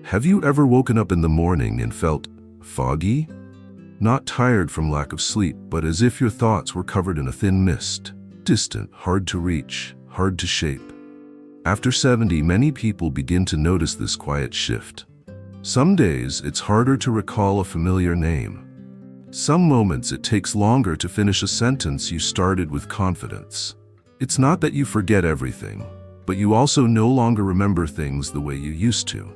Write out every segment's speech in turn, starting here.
Have you ever woken up in the morning and felt foggy? Not tired from lack of sleep, but as if your thoughts were covered in a thin mist. Distant, hard to reach, hard to shape. After 70, many people begin to notice this quiet shift. Some days, it's harder to recall a familiar name. Some moments, it takes longer to finish a sentence you started with confidence. It's not that you forget everything, but you also no longer remember things the way you used to.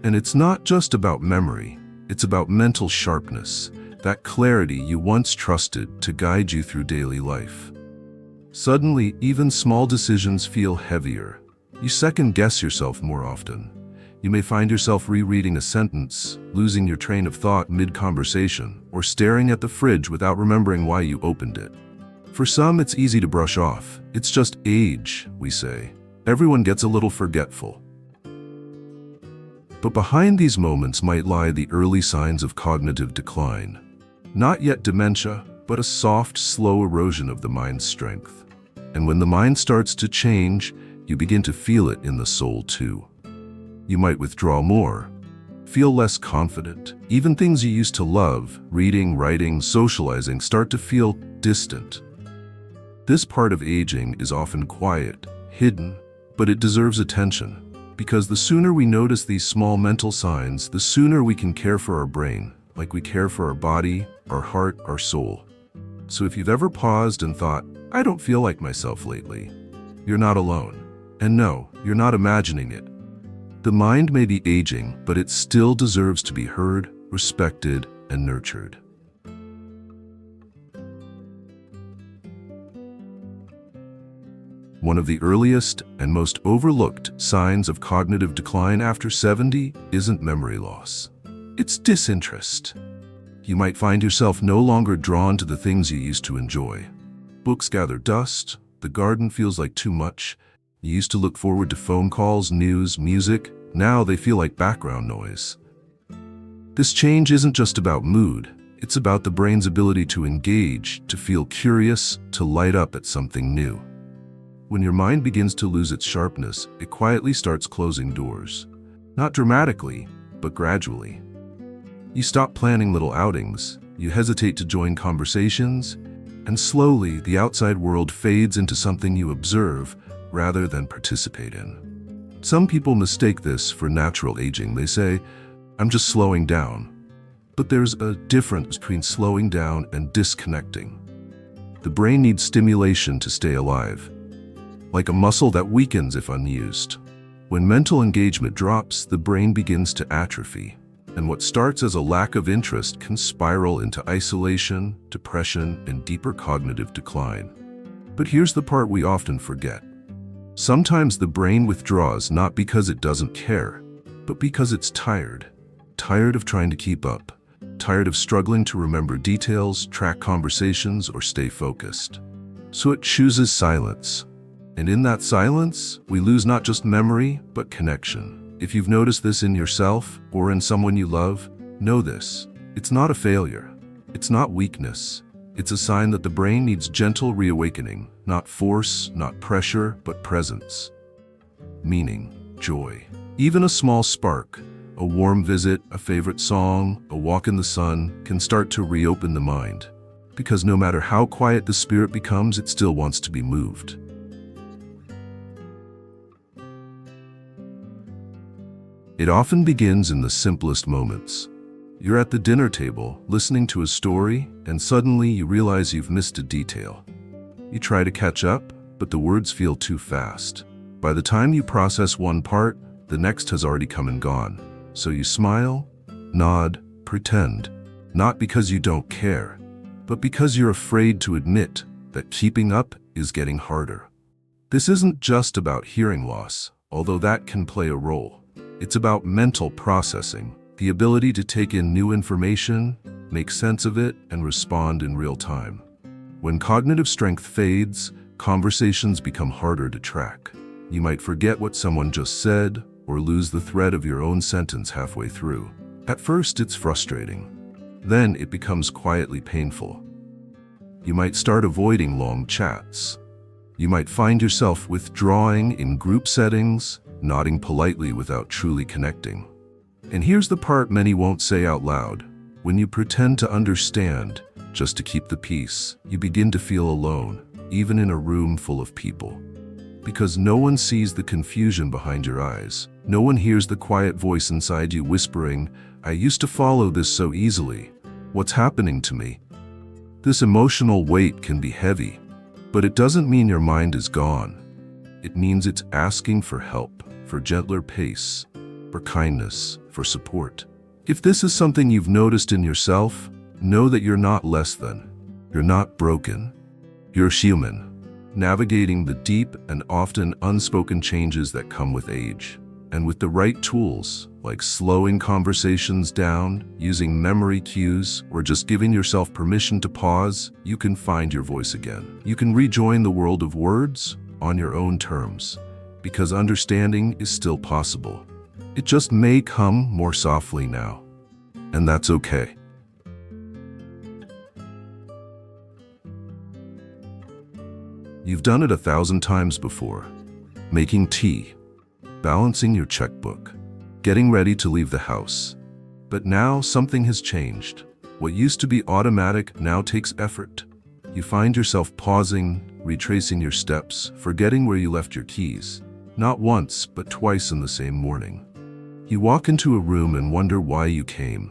And it's not just about memory, it's about mental sharpness, that clarity you once trusted to guide you through daily life. Suddenly, even small decisions feel heavier. You second-guess yourself more often. You may find yourself rereading a sentence, losing your train of thought mid-conversation, or staring at the fridge without remembering why you opened it. For some, it's easy to brush off. It's just age, we say. Everyone gets a little forgetful. But behind these moments might lie the early signs of cognitive decline. Not yet dementia, but a soft, slow erosion of the mind's strength. And when the mind starts to change, you begin to feel it in the soul too. You might withdraw more, feel less confident. Even things you used to love, reading, writing, socializing, start to feel distant. This part of aging is often quiet, hidden, but it deserves attention. Because the sooner we notice these small mental signs, the sooner we can care for our brain, like we care for our body, our heart, our soul. So if you've ever paused and thought, I don't feel like myself lately, you're not alone. And no, you're not imagining it. The mind may be aging, but it still deserves to be heard, respected, and nurtured. One of the earliest and most overlooked signs of cognitive decline after 70 isn't memory loss. It's disinterest. You might find yourself no longer drawn to the things you used to enjoy. Books gather dust, the garden feels like too much. You used to look forward to phone calls, news, music. Now they feel like background noise. This change isn't just about mood. It's about the brain's ability to engage, to feel curious, to light up at something new. When your mind begins to lose its sharpness, it quietly starts closing doors. Not dramatically, but gradually. You stop planning little outings, you hesitate to join conversations, and slowly the outside world fades into something you observe rather than participate in. Some people mistake this for natural aging. They say, I'm just slowing down. But there's a difference between slowing down and disconnecting. The brain needs stimulation to stay alive, like a muscle that weakens if unused. When mental engagement drops, the brain begins to atrophy. And what starts as a lack of interest can spiral into isolation, depression, and deeper cognitive decline. But here's the part we often forget. Sometimes the brain withdraws not because it doesn't care, but because it's tired. Tired of trying to keep up. Tired of struggling to remember details, track conversations, or stay focused. So it chooses silence. And in that silence, we lose not just memory, but connection. If you've noticed this in yourself or in someone you love, know this. It's not a failure. It's not weakness. It's a sign that the brain needs gentle reawakening, not force, not pressure, but presence. Meaning, joy. Even a small spark, a warm visit, a favorite song, a walk in the sun, can start to reopen the mind. Because no matter how quiet the spirit becomes, it still wants to be moved. It often begins in the simplest moments. You're at the dinner table, listening to a story, and suddenly you realize you've missed a detail. You try to catch up, but the words feel too fast. By the time you process one part, the next has already come and gone. So you smile, nod, pretend. Not because you don't care, but because you're afraid to admit that keeping up is getting harder. This isn't just about hearing loss, although that can play a role. It's about mental processing, the ability to take in new information, make sense of it, and respond in real time. When cognitive strength fades, conversations become harder to track. You might forget what someone just said, or lose the thread of your own sentence halfway through. At first, it's frustrating. Then it becomes quietly painful. You might start avoiding long chats. You might find yourself withdrawing in group settings, nodding politely without truly connecting. And here's the part many won't say out loud. When you pretend to understand, just to keep the peace, you begin to feel alone, even in a room full of people. Because no one sees the confusion behind your eyes. No one hears the quiet voice inside you whispering, "I used to follow this so easily. What's happening to me?" This emotional weight can be heavy, but it doesn't mean your mind is gone. It means it's asking for help, for gentler pace, for kindness, for support. If this is something you've noticed in yourself, know that you're not less than. You're not broken. You're human, navigating the deep and often unspoken changes that come with age. And with the right tools, like slowing conversations down, using memory cues, or just giving yourself permission to pause, you can find your voice again. You can rejoin the world of words on your own terms, because understanding is still possible. It just may come more softly now, and that's okay. You've done it 1,000 times before. Making tea, balancing your checkbook, getting ready to leave the house. But now something has changed. What used to be automatic now takes effort. You find yourself pausing, retracing your steps, forgetting where you left your keys. Not once, but twice in the same morning. You walk into a room and wonder why you came.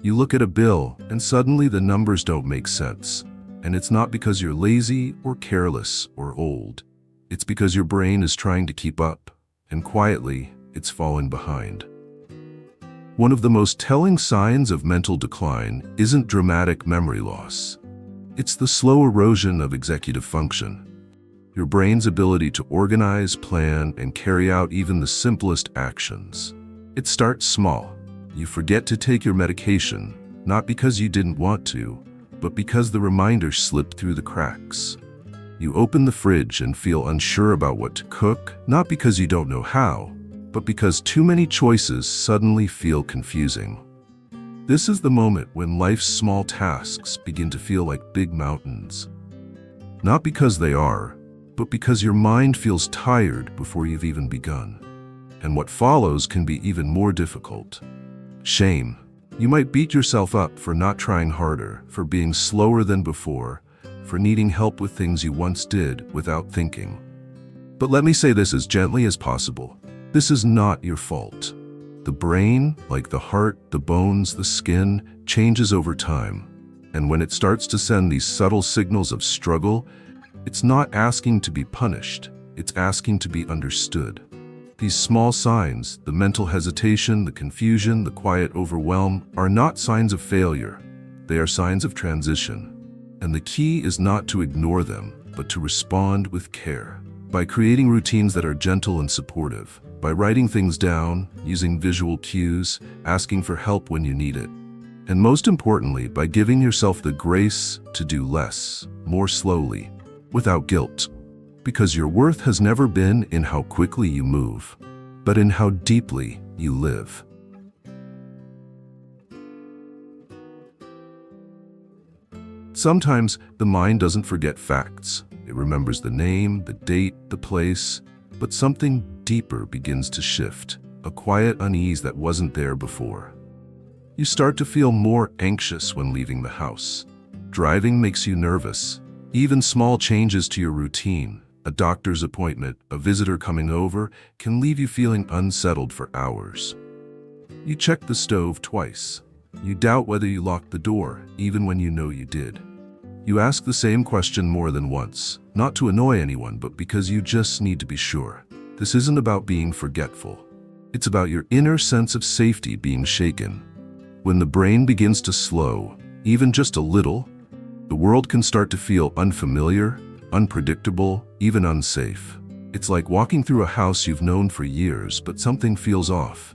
You look at a bill, and suddenly the numbers don't make sense. And it's not because you're lazy or careless or old. It's because your brain is trying to keep up, and quietly, it's falling behind. One of the most telling signs of mental decline isn't dramatic memory loss. It's the slow erosion of executive function. Your brain's ability to organize, plan, and carry out even the simplest actions. It starts small. You forget to take your medication, not because you didn't want to, but because the reminder slipped through the cracks. You open the fridge and feel unsure about what to cook, not because you don't know how, but because too many choices suddenly feel confusing. This is the moment when life's small tasks begin to feel like big mountains. Not because they are, but because your mind feels tired before you've even begun. And what follows can be even more difficult. Shame. You might beat yourself up for not trying harder, for being slower than before, for needing help with things you once did without thinking. But let me say this as gently as possible. This is not your fault. The brain, like the heart, the bones, the skin, changes over time. And when it starts to send these subtle signals of struggle, it's not asking to be punished, it's asking to be understood. These small signs, the mental hesitation, the confusion, the quiet overwhelm, are not signs of failure. They are signs of transition. And the key is not to ignore them, but to respond with care. By creating routines that are gentle and supportive, by writing things down, using visual cues, asking for help when you need it. And most importantly, by giving yourself the grace to do less, more slowly, without guilt. Because your worth has never been in how quickly you move, but in how deeply you live. Sometimes the mind doesn't forget facts. It remembers the name, the date, the place, but something deeper begins to shift, a quiet unease that wasn't there before. You start to feel more anxious when leaving the house. Driving makes you nervous. Even small changes to your routine, a doctor's appointment, a visitor coming over, can leave you feeling unsettled for hours. You check the stove twice. You doubt whether you locked the door, even when you know you did. You ask the same question more than once, not to annoy anyone, but because you just need to be sure. This isn't about being forgetful. It's about your inner sense of safety being shaken. When the brain begins to slow, even just a little, the world can start to feel unfamiliar, unpredictable, even unsafe. It's like walking through a house you've known for years, but something feels off.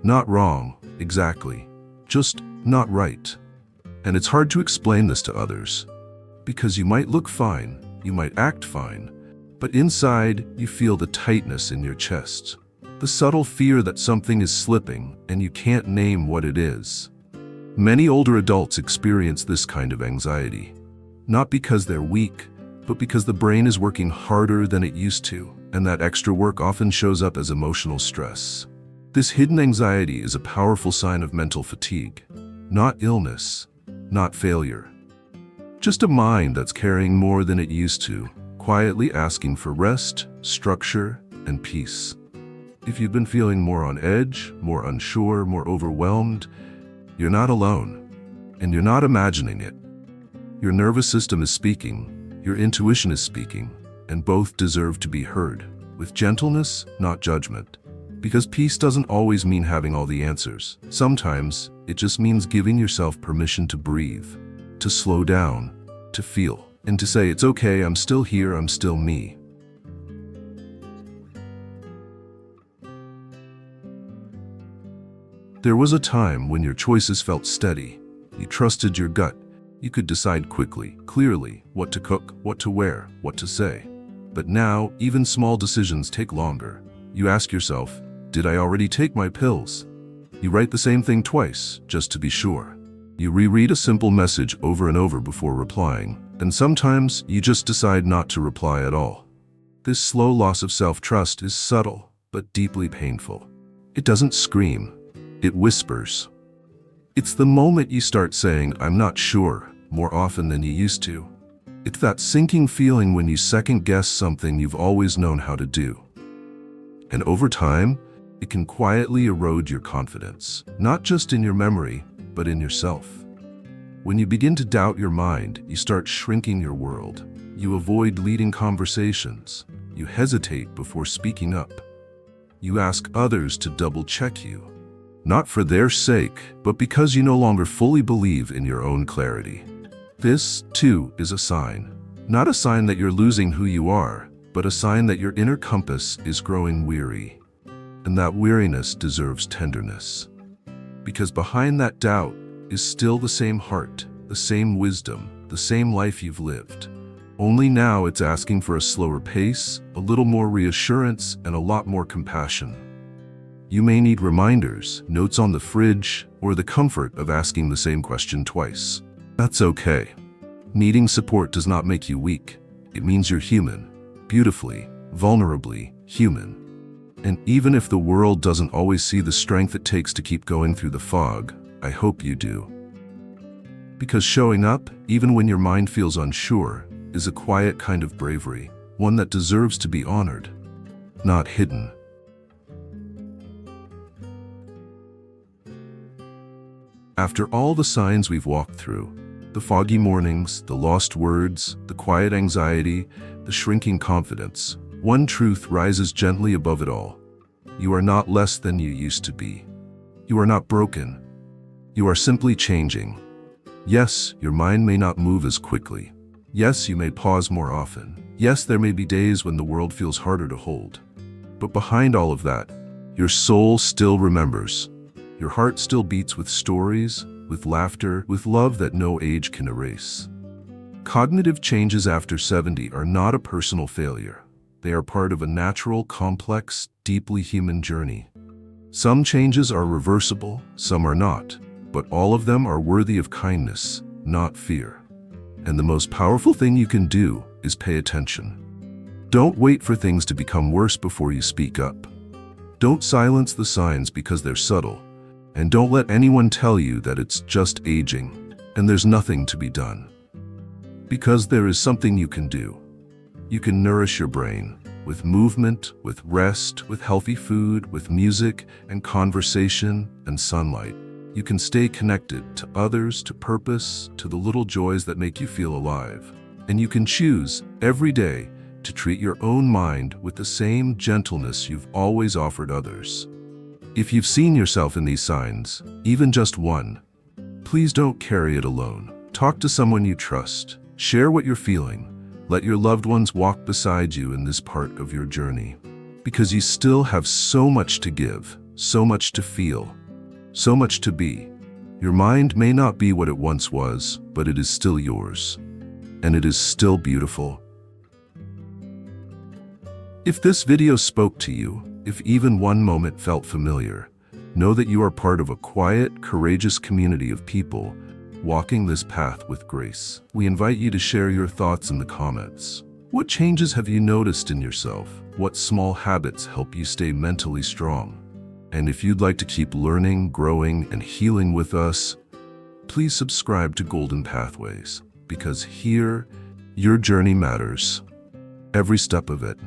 Not wrong, exactly. Just not right. And it's hard to explain this to others. Because you might look fine, you might act fine, but inside you feel the tightness in your chest. The subtle fear that something is slipping and you can't name what it is. Many older adults experience this kind of anxiety. Not because they're weak, but because the brain is working harder than it used to. and that extra work often shows up as emotional stress. This hidden anxiety is a powerful sign of mental fatigue, not illness, not failure. Just a mind that's carrying more than it used to, quietly asking for rest, structure, and peace. If you've been feeling more on edge, more unsure, more overwhelmed, you're not alone, and you're not imagining it. Your nervous system is speaking, your intuition is speaking, and both deserve to be heard, with gentleness, not judgment. Because peace doesn't always mean having all the answers. Sometimes, it just means giving yourself permission to breathe, to slow down, to feel, and to say, it's okay, I'm still here, I'm still me. There was a time when your choices felt steady. You trusted your gut. You could decide quickly, clearly, what to cook, what to wear, what to say. But now, even small decisions take longer. You ask yourself, did I already take my pills? You write the same thing twice, just to be sure. You reread a simple message over and over before replying, and sometimes you just decide not to reply at all. This slow loss of self-trust is subtle, but deeply painful. It doesn't scream, it whispers. It's the moment you start saying, I'm not sure, more often than you used to. It's that sinking feeling when you second-guess something you've always known how to do. And over time, it can quietly erode your confidence, not just in your memory, but in yourself. When you begin to doubt your mind, you start shrinking your world. You avoid leading conversations. You hesitate before speaking up. You ask others to double-check you. Not for their sake, but because you no longer fully believe in your own clarity. This, too, is a sign. Not a sign that you're losing who you are, but a sign that your inner compass is growing weary. And that weariness deserves tenderness. Because behind that doubt is still the same heart, the same wisdom, the same life you've lived. Only now it's asking for a slower pace, a little more reassurance, and a lot more compassion. You may need reminders, notes on the fridge, or the comfort of asking the same question twice. That's okay. Needing support does not make you weak. It means you're human, beautifully, vulnerably human. And even if the world doesn't always see the strength it takes to keep going through the fog, I hope you do. Because showing up, even when your mind feels unsure, is a quiet kind of bravery, one that deserves to be honored, not hidden. After all the signs we've walked through, the foggy mornings, the lost words, the quiet anxiety, the shrinking confidence, one truth rises gently above it all. You are not less than you used to be. You are not broken. You are simply changing. Yes, your mind may not move as quickly. Yes, you may pause more often. Yes, there may be days when the world feels harder to hold. But behind all of that, your soul still remembers. Your heart still beats with stories, with laughter, with love that no age can erase. Cognitive changes after 70 are not a personal failure. They are part of a natural, complex, deeply human journey. Some changes are reversible, some are not, but all of them are worthy of kindness, not fear. And the most powerful thing you can do is pay attention. Don't wait for things to become worse before you speak up. Don't silence the signs because they're subtle, and don't let anyone tell you that it's just aging and there's nothing to be done. Because there is something you can do. You can nourish your brain with movement, with rest, with healthy food, with music and conversation and sunlight. You can stay connected to others, to purpose, to the little joys that make you feel alive. And you can choose every day to treat your own mind with the same gentleness you've always offered others. If you've seen yourself in these signs, even just one, please don't carry it alone. Talk to someone you trust. Share what you're feeling. Let your loved ones walk beside you in this part of your journey. Because you still have so much to give, so much to feel, so much to be. Your mind may not be what it once was, but it is still yours. And it is still beautiful. If this video spoke to you, if even one moment felt familiar, know that you are part of a quiet, courageous community of people walking this path with grace. We invite you to share your thoughts in the comments. What changes have you noticed in yourself? What small habits help you stay mentally strong? And if you'd like to keep learning, growing, and healing with us, please subscribe to Golden Pathways, because here, your journey matters. Every step of it.